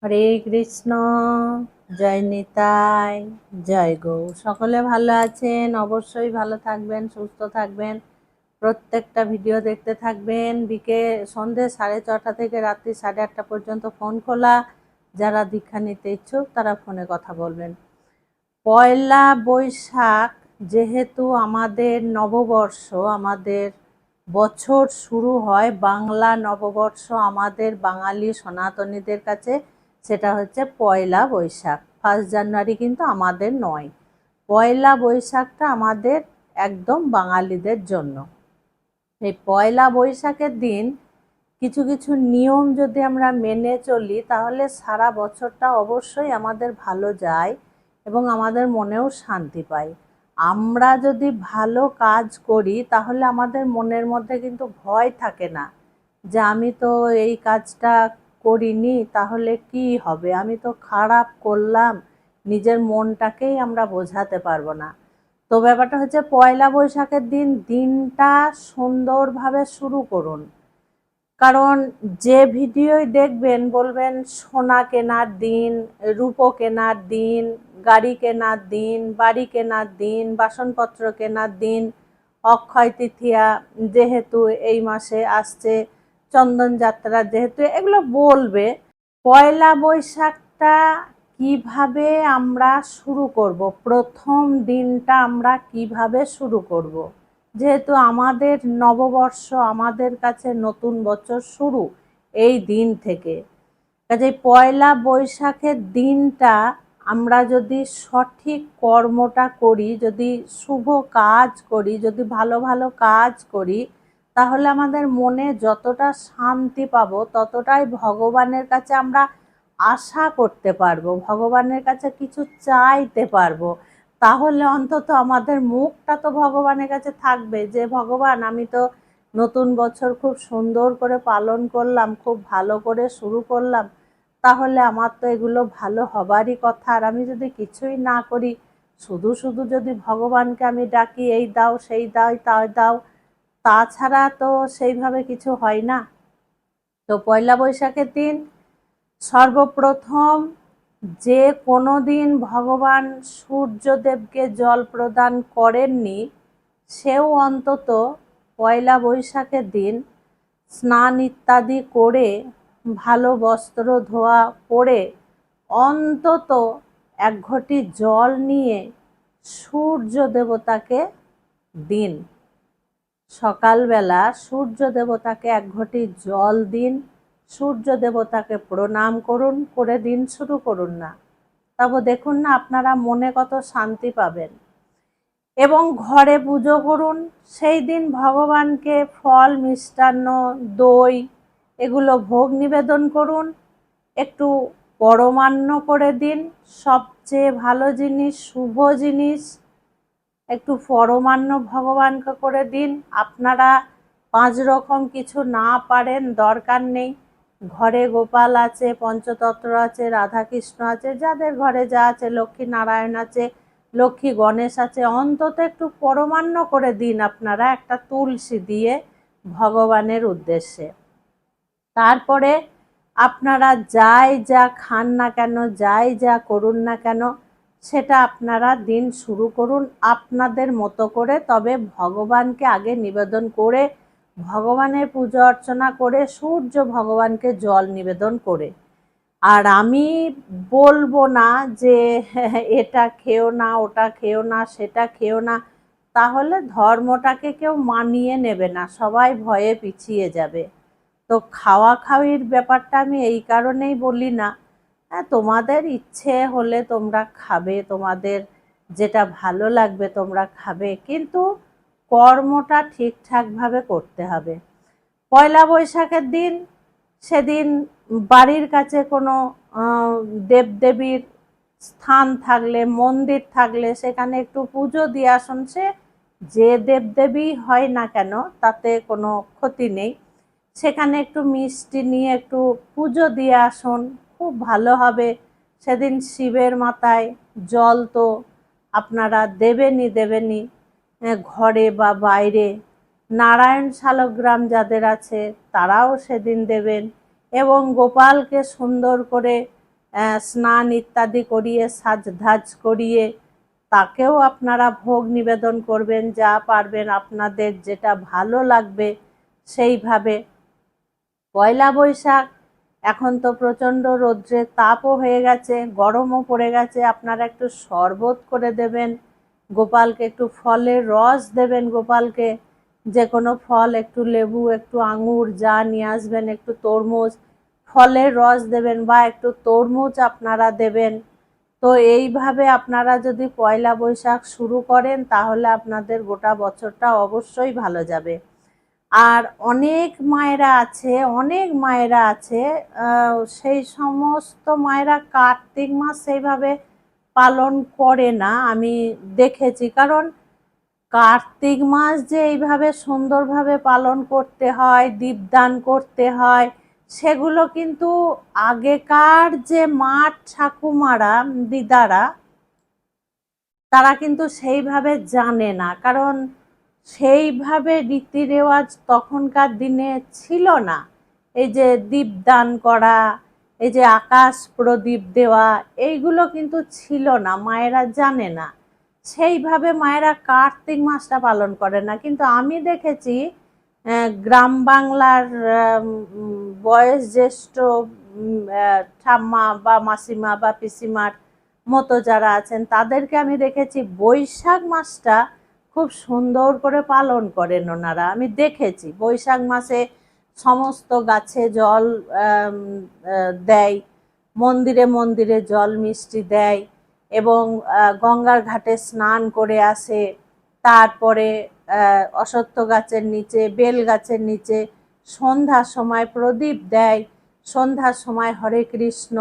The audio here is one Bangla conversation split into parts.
হরে কৃষ্ণ। জয় নিতাই, জয় গৌ। সকলে ভালো আছেন? অবশ্যই ভালো থাকবেন, সুস্থ থাকবেন। প্রত্যেকটা ভিডিও দেখতে থাকবেন। সন্ধে 6:30 থেকে রাত্রি 8:30 পর্যন্ত ফোন খোলা। যারা দীক্ষা নিতে ইচ্ছুক তারা ফোনে কথা বলবেন। পয়লা বৈশাখ যেহেতু আমাদের নববর্ষ, আমাদের বছর শুরু হয় বাংলা নববর্ষ, আমাদের বাঙালি সনাতনীদের কাছে সেটা হচ্ছে পয়লা বৈশাখ। 1 জানুয়ারি কিন্তু আমাদের নয়। পয়লা বৈশাখটা আমাদের একদম বাঙালিদের জন্য। এই পয়লা বৈশাখের দিন কিছু কিছু নিয়ম যদি আমরা মেনে চলি তাহলে সারা বছরটা অবশ্যই আমাদের ভালো যায় এবং আমাদের মনেও শান্তি পাই। আমরা যদি ভালো কাজ করি তাহলে আমাদের মনের মধ্যে কিন্তু ভয় থাকে না যে আমি তো এই কাজটা করিনি, তাহলে কি হবে, আমি তো খারাপ করলাম। নিজের মনটাকেই আমরা বোঝাতে পারবো না। তো ব্যাপারটা হচ্ছে পয়লা বৈশাখের দিনটা সুন্দরভাবে শুরু করুন। কারণ যে ভিডিওই দেখবেন বলবেন সোনা কেনার দিন, রূপো কেনার দিন, গাড়ি কেনার দিন, বাড়ি কেনার দিন, বাসনপত্র কেনার দিন, অক্ষয় তৃতীয়া যেহেতু এই মাসে আসছে, চন্দন যাত্রা যেহেতু, এগুলো বলবে। পয়লা বৈশাখটা কিভাবে আমরা শুরু করব, প্রথম দিনটা আমরা কিভাবে শুরু করব। যেহেতু আমাদের নববর্ষ, আমাদের কাছে নতুন বছর শুরু এই দিন থেকে। কাজেই পয়লা বৈশাখের দিনটা আমরা যদি সঠিক কর্মটা করি, যদি শুভ কাজ করি, যদি ভালো ভালো কাজ করি, তাহলে আমাদের মনে যতটা শান্তি পাবো ততটাই ভগবানের কাছে আমরা আশা করতে পারবো, ভগবানের কাছে কিছু চাইতে পারবো। তাহলে অন্তত আমাদের মুখটা তো ভগবানের কাছে থাকবে যে ভগবান, আমি তো নতুন বছর খুব সুন্দর করে পালন করলাম, খুব ভালো করে শুরু করলাম, তাহলে আমার তো এগুলো ভালো হবারই কথা। আর আমি যদি কিছুই না করি, শুধু শুধু যদি ভগবানকে আমি ডাকি এই দাও সেই দাও তাই দাও, তাছাড়া তো সেইভাবে কিছু হয় না। তো পয়লা বৈশাখের দিন সর্বপ্রথম যে কোনো দিন ভগবান সূর্যদেবকে জল প্রদান করেননি, সেও অন্তত পয়লা বৈশাখের দিন স্নান ইত্যাদি করে, ভালো বস্ত্র ধোয়া পরে, অন্তত 1 ঘটি জল নিয়ে সূর্য দেবতাকে দিন। সকালবেলা সূর্য দেবতাকে 1 ঘটি জল দিন, সূর্য দেবতাকে প্রণাম করুন, করে দিন শুরু করুন না। তারপর দেখুন না আপনারা মনে কত শান্তি পাবেন। এবং ঘরে পুজো করুন। সেই দিন ভগবানকে ফল, মিষ্টান্ন, দই এগুলো ভোগ নিবেদন করুন। একটু পরমান্ন করে দিন। সবচেয়ে ভালো জিনিস, শুভ জিনিস, একটু পরমান্ন ভগবানকে করে দিন। আপনারা 5 রকম কিছু না পারেন, দরকার নেই। ঘরে গোপাল আছে, পঞ্চতত্ত্ব আছে, রাধাকৃষ্ণ আছে, যাদের ঘরে যা আছে, লক্ষ্মী নারায়ণ আছে, লক্ষ্মী গণেশ আছে, অন্তত একটু পরমান্ন করে দিন আপনারা একটা তুলসী দিয়ে ভগবানের উদ্দেশ্যে। তারপরে আপনারা যাই যা খান না কেন, যাই যা করুন না কেন, সেটা আপনারা দিন শুরু করুন আপনাদের মতো করে। তবে ভগবানকে আগে নিবেদন করে, ভগবানের পুজো অর্চনা করে, সূর্য ভগবানকে জল নিবেদন করে। আর আমি বলবো না যে এটা খেও না, ওটা খেও না, সেটা খেও না, তাহলে ধর্মটাকে কেউ মানিয়ে নেবে না, সবাই ভয়ে পিছিয়ে যাবে। তো খাওয়া খাওয়ির ব্যাপারটা আমি এই কারণেই বলি না। হ্যাঁ, তোমাদের ইচ্ছে হলে তোমরা খাবে, তোমাদের যেটা ভালো লাগবে তোমরা খাবে, কিন্তু কর্মটা ঠিকঠাকভাবে করতে হবে। পয়লা বৈশাখের দিন, সেদিন বাড়ির কাছে কোনো দেবদেবীর স্থান থাকলে, মন্দির থাকলে সেখানে একটু পুজো দিয়ে আসুন। সে যে দেবদেবী হয় না কেন তাতে কোনো ক্ষতি নেই। সেখানে একটু মিষ্টি নিয়ে একটু পুজো দিয়ে আসুন, খুব ভালো হবে। সেদিন শিবের মাথায় জল তো আপনারা দেবেনই, ঘরে বা বাইরে। নারায়ণ শালগ্রাম যাদের আছে তারাও সেদিন দেবেন। এবং গোপালকে সুন্দর করে স্নান ইত্যাদি করিয়ে সাজধাজ করিয়ে তাকেও আপনারা ভোগ নিবেদন করবেন, যা পারবেন আপনাদের যেটা ভালো লাগবে সেইভাবে। পয়লা বৈশাখ এখন তো প্রচণ্ড রৌদ্রের তাপও হয়ে গেছে, গরমও পড়ে গেছে, আপনারা একটু শরবত করে দেবেন গোপালকে, একটু ফলের রস দেবেন গোপালকে, যে কোনো ফল, একটু লেবু, একটু আঙুর যা নিয়ে আসবেন, একটু তরমুজ, ফলের রস দেবেন বা একটু তরমুজ আপনারা দেবেন। তো এইভাবে আপনারা যদি পয়লা বৈশাখ শুরু করেন তাহলে আপনাদের গোটা বছরটা অবশ্যই ভালো যাবে। আর অনেক মায়েরা আছে সেই সমস্ত মায়েরা কার্তিক মাস সেইভাবে পালন করে না, আমি দেখেছি। কারণ কার্তিক মাস যে এইভাবে সুন্দরভাবে পালন করতে হয়, দীপদান করতে হয়, সেগুলো কিন্তু আগেকার যে মা ঠাকুমারা, দিদারা, তারা কিন্তু সেইভাবে জানে না। কারণ সেইভাবে রীতি রেওয়াজ তখনকার দিনে ছিল না। এই যে দীপদান করা, এই যে আকাশ প্রদীপ দেওয়া, এইগুলো কিন্তু ছিল না, মায়েরা জানে না। সেইভাবে মায়েরা কার্তিক মাসটা পালন করে না। কিন্তু আমি দেখেছি গ্রাম বাংলার বয়োজ্যেষ্ঠ ঠাম্মা বা মাসিমা বা পিসিমার মতো যারা আছেন তাদেরকে আমি দেখেছি বৈশাখ মাসটা খুব সুন্দর করে পালন করেন ওনারা। আমি দেখেছি বৈশাখ মাসে সমস্ত গাছে জল দেয়, মন্দিরে মন্দিরে জল মিষ্টি দেয় এবং গঙ্গার ঘাটে স্নান করে আসে। তারপরে অশ্বত্থ গাছের নিচে, বেল গাছের নিচে সন্ধ্যার সময় প্রদীপ দেয়, সন্ধ্যার সময় হরে কৃষ্ণ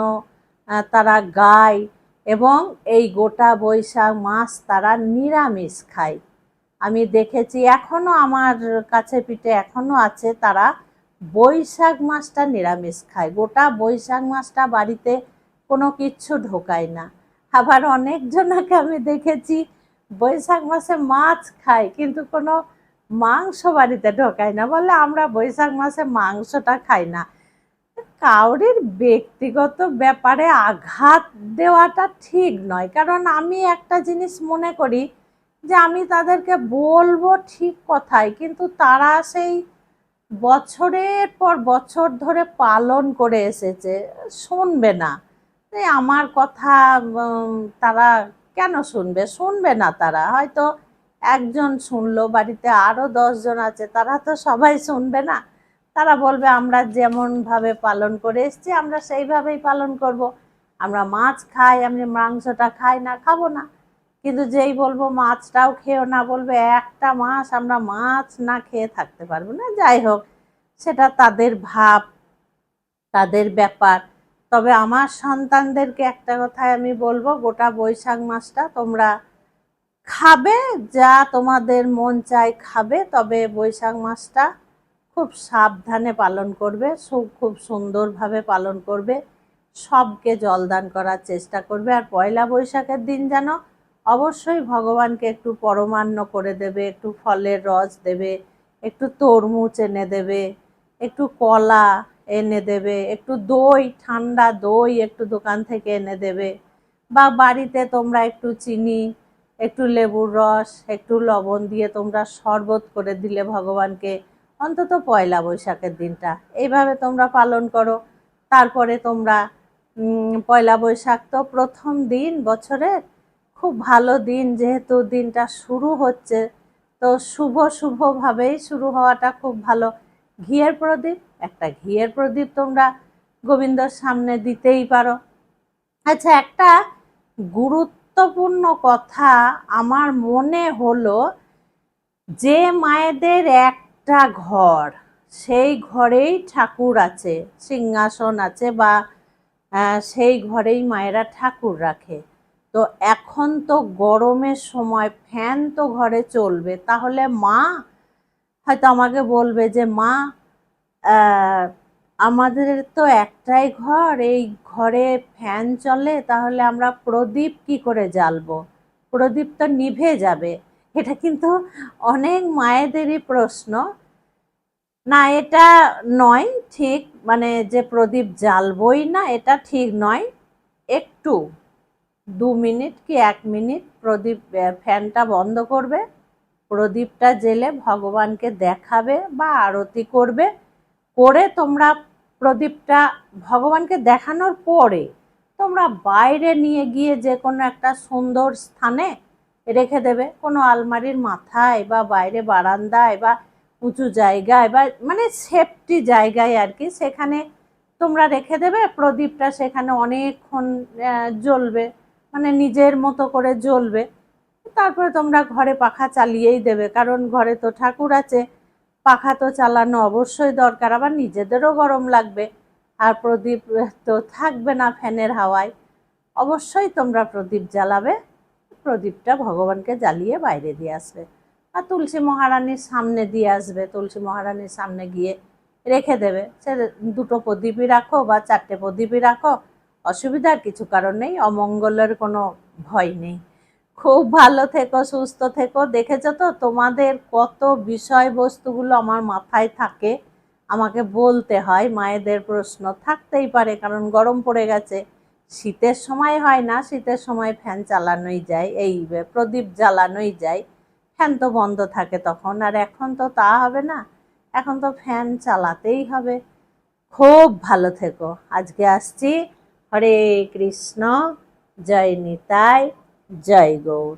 তারা গায় এবং এই গোটা বৈশাখ মাস তারা নিরামিষ খায়। আমি দেখেছি, এখনো আমার কাছে পিঠে এখনো আছে, তারা বৈশাখ মাসটা নিরামিষ খায়, গোটা বৈশাখ মাসটা বাড়িতে কোনো কিচ্ছু ঢোকায় না। আবার অনেকজনকে আমি দেখেছি বৈশাখ মাসে মাছ খায় কিন্তু কোনো মাংস বাড়িতে ঢোকায় না, বলে আমরা বৈশাখ মাসে মাংসটা খাই না। কাউরির ব্যক্তিগত ব্যাপারে আঘাত দেওয়াটা ঠিক নয়। কারণ আমি একটা জিনিস মনে করি যে আমি তাদেরকে বলবো ঠিক কথাই, কিন্তু তারা সেই বছরের পর বছর ধরে পালন করে এসেছে, শুনবে না। আমার কথা তারা কেন শুনবে? শুনবে না তারা। হয়তো একজন শুনলো, বাড়িতে আরো 10 জন আছে, তারা তো সবাই শুনবে না। তারা বলবে আমরা যেমনভাবে পালন করে এসেছি আমরা সেইভাবেই পালন করব। আমরা মাছ খাই, আমি মাংসটা খাই না, খাবো না। কিন্তু যেই বলবো মাছটাও খেও না, বলবে একটা মাস আমরা মাছ না খেয়ে থাকতে পারবো না। যাই হোক, সেটা তাদের ভাব, তাদের ব্যাপার। তবে আমার সন্তানদেরকে একটা কথাই আমি বলবো, গোটা বৈশাখ মাসটা তোমরা খাবে, যা তোমাদের মন চায় খাবে, তবে বৈশাখ মাসটা খুব সাবধানে পালন করবে, খুব সুন্দরভাবে পালন করবে, সবকে জলদান করার চেষ্টা করবে। আর পয়লা বৈশাখের দিন যেন অবশ্যই ভগবানকে একটু পরমান্ন করে দেবে, একটু ফলের রস দেবে, একটু তরমুজ এনে দেবে, একটু কলা এনে দেবে, একটু দই, ঠান্ডা দই একটু দোকান থেকে এনে দেবে, বা বাড়িতে তোমরা একটু চিনি, একটু লেবুর রস, একটু লবণ দিয়ে তোমরা শরবত করে দিলে ভগবানকে, অন্তত পয়লা বৈশাখের দিনটা এইভাবে তোমরা পালন করো। তারপরে তোমরা পয়লা বৈশাখ তো প্রথম দিন বছরের, খুব ভালো দিন, যেহেতু দিনটা শুরু হচ্ছে, তো শুভভাবেই শুরু হওয়াটা খুব ভালো। ঘিয়ের প্রদীপ, একটা ঘিয়ের প্রদীপ তোমরা গোবিন্দর সামনে দিতেই পারো। আচ্ছা, একটা গুরুত্বপূর্ণ কথা আমার মনে হলো, যে মায়েদের একটা ঘর, সেই ঘরেই ঠাকুর আছে, সিংহাসন আছে, বা সেই ঘরেই মায়েরা ঠাকুর রাখে। তো এখন তো গরমের সময় ফ্যান তো ঘরে চলবে, তাহলে মা হয়তো আমাকে বলবে যে মা আমাদের তো একটাই ঘর, এই ঘরে ফ্যান চলে, তাহলে আমরা প্রদীপ কি করে জ্বালবো? প্রদীপ তো নিভে যাবে। এটা কিন্তু অনেক মায়েদেরই প্রশ্ন। না, এটা নয় ঠিক, মানে যে প্রদীপ জ্বালবই না এটা ঠিক নয়। একটু 2 মিনিট কি 1 মিনিট প্রদীপ ফ্যানটা বন্ধ করবে, প্রদীপটা জেলে ভগবানকে দেখাবে বা আরতি করবে। করে তোমরা প্রদীপটা ভগবানকে দেখানোর পরে তোমরা বাইরে নিয়ে গিয়ে যে কোনো একটা সুন্দর স্থানে রেখে দেবে, কোনো আলমারির মাথায় বা বাইরে বারান্দায় বা উঁচু জায়গায় বা মানে সেফটি জায়গায় আর কি, সেখানে তোমরা রেখে দেবে। প্রদীপটা সেখানে অনেকক্ষণ জ্বলবে, মানে নিজের মতো করে জ্বলবে। তারপরে তোমরা ঘরে পাখা চালিয়েই দেবে, কারণ ঘরে তো ঠাকুর আছে, পাখা তো চালানো অবশ্যই দরকার, আবার নিজেদেরও গরম লাগবে। আর প্রদীপ তো থাকবে না ফ্যানের হাওয়ায়, অবশ্যই তোমরা প্রদীপ জ্বালাবে। প্রদীপটা ভগবানকে জ্বালিয়ে বাইরে দিয়ে আসবে আর তুলসী মহারানীর সামনে দিয়ে আসবে। তুলসী মহারানীর সামনে গিয়ে রেখে দেবে। সে 2টো প্রদীপই রাখো বা 4টে প্রদীপই রাখো, অসুবিধার কিছু কারণ নেই, অমঙ্গলের কোনো ভয় নেই। খুব ভালো থেকো, সুস্থ থেকো। দেখেছো তো তোমাদের কত বিষয়বস্তুগুলো আমার মাথায় থাকে, আমাকে বলতে হয়। মায়েদের প্রশ্ন থাকতেই পারে, কারণ গরম পড়ে গেছে। শীতের সময় হয় না, শীতের সময় ফ্যান চালানোই যায়, এই প্রদীপ জ্বালানোই যায়, ফ্যান তো বন্ধ থাকে তখন। আর এখন তো তা হবে না, এখন তো ফ্যান চালাতেই হবে। খুব ভালো থেকো। আজকে আসছি। হরে কৃষ্ণ, জয় নিতাই, জয় গৌর।